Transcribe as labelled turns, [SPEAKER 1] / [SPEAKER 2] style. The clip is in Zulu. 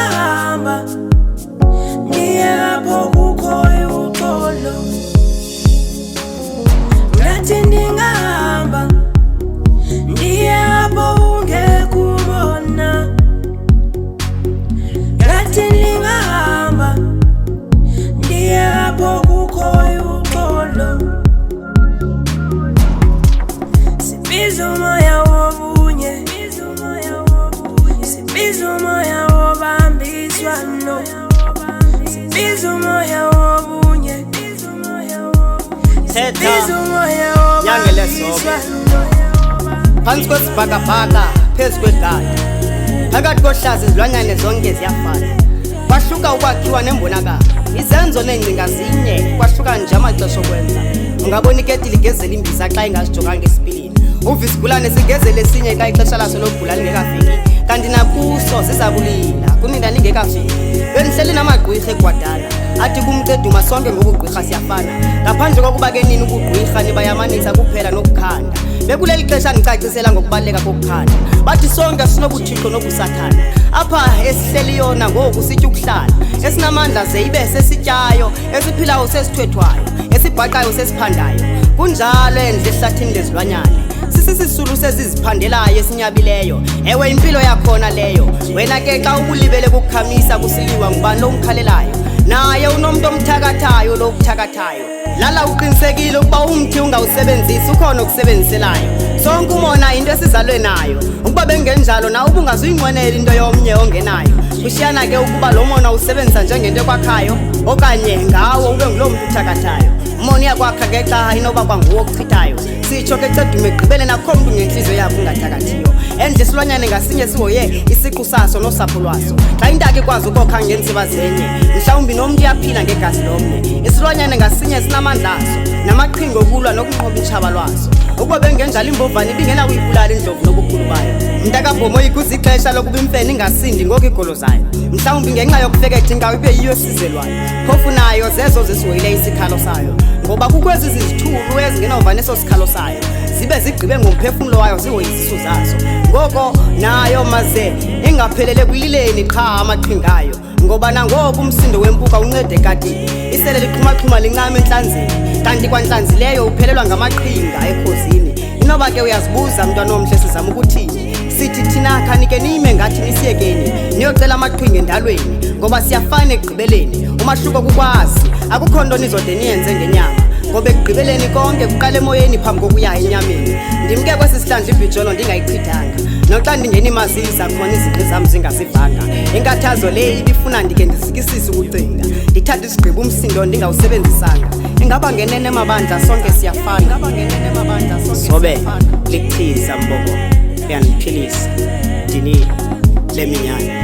[SPEAKER 1] ndingahamba ndiye apho kukhoyo uxolo, ngathi ndingahamba ndiye apho ungekubona, ngathi ndingahamba ndiye apho kukhoyo uxolo. Sibiza umoya wobunye, sibiza umoya wobambiswano, sibiza umoya wobunye, sibiza umoya wobambiswano.
[SPEAKER 2] Phansi kwesibhakabhaka phezu kwegadi, phakathi kohlaza izilwanyane zonke ziyafana. Kwahluka ukwakhiwa nembonakalo, izenzo neengcinga zinye, kwahluka nje amaxesha okwenza. Ungabona iketi ligezela imbiza xa ingazijonganga esipilini, uva isigulane sigezele esinye xa ixesha laso lokugula lingekafiki, kanti nakuso zizabulila kunina lingekafiki. Bendihleli namagqwirha egwadala athi kumceduma sonke ngokugqwirha siyafana, ngaphandle kokuba ke nini ukugqwirha nibayamanisa kuphela nokukhanda. Bekuleli xesha ndicacisela ngokubaluleka kokukhanda, bathi sonke sinobuthixo nobusathana. Apha esihleli yona ngoku sitya ukuhlala, esinamandla ze ibe sesityayo, esiphilayo sesithwethwayo, esibhaqayo sesiphandayo. Kunjalo endle ehlathini lezilwanyane, sisisisulu seziziphandelayo esinyabileyo. Ewe impilo yakhona leyo, wena ke xa ubulibele kukukhamisa kusiliwa ngubani lo umkhalelayo, naye unomntu omthakathayo lo ukuthakathayo. Lala uqinisekile ukuba umthi ungawusebenzisi ukhona okusebenziselayo. Sonke umona into esizalwe nayo, ukuba bengenjalo na ubungazuyinqwenela into yomnye ongenayo. Kushiyana ke ukuba lo mona usebenzisa njengento ekwakhayo okanye ngawo ube ngulo mntu uthakathayo. Umona uyakwakha ke xa inoba kwanguwo okuchithayo. Sitsho ke cedume egqibele nakho mntu ngentliziyo yakho ungathakathiyo. Endle isilwanyane ngasinye sihoye isiqu saso nosapho lwaso. Xa intaka ikwazi ukokha ngeentsiba zenye, mhlawumbi nomntu uyaphila ngegazi lomnye. Isilwanyane ngasinye sinamandla aso namaqhinga okulwa nokunqoba utshaba lwaso. Ukuba bengenjalo imbovane ibingena kuyibulala indlovu nobukhulu bayo. Mntakabhomo ikuza ixesha lokuba imfene ingasindi ngoku igolo zayo, mhlawumbi ngenxa yokufeketha inkawu ibe yiyo esizelwayo. Phofu nayo zezo zisihoyile isikhalo sayo, ngoba kukwezi zizithulu ezingenovane eso sikhalo sayo, zibe zigqibe ngomphefumlo wayo zihoye izisu zazo. Ngoko nayo maze ingaphelele kwilileni qha amaqhingayo, ngoba nangoku umsindo wempuka uncede ekatini, isele liqhumaxhuma lincame entlanzini, kanti kwantlanzileyo uphelelwa ngamaqhinga ekhosini. Inoba ke uyazibuza mntwana omhle sizama ukuthini, sithi thina khanike nime ngathi nisiyekeni niyocela amaqhinga endalweni, ngoba siyafana ekugqibeleni. Umahluko kukwazi, akukho nto nizode niyenze ngenyama, ngoba ekugqibeleni konke kuqala emoyeni phambi kokuya enyameni. Ndimke kwesi sihlandla ibhijolo ndingayichithanga, noxa ndingena imazisa khona izigqi zam zingazivanga. Inkathazo le ibifuna ndike ndisikisise ukucinga, ndithathe isigqibo umsindo ndingawusebenzisanga. Ingaba ngenene mabandla sonke siyafana, sobe lichiza mbobo uyandiphilisa ndini le minyanya.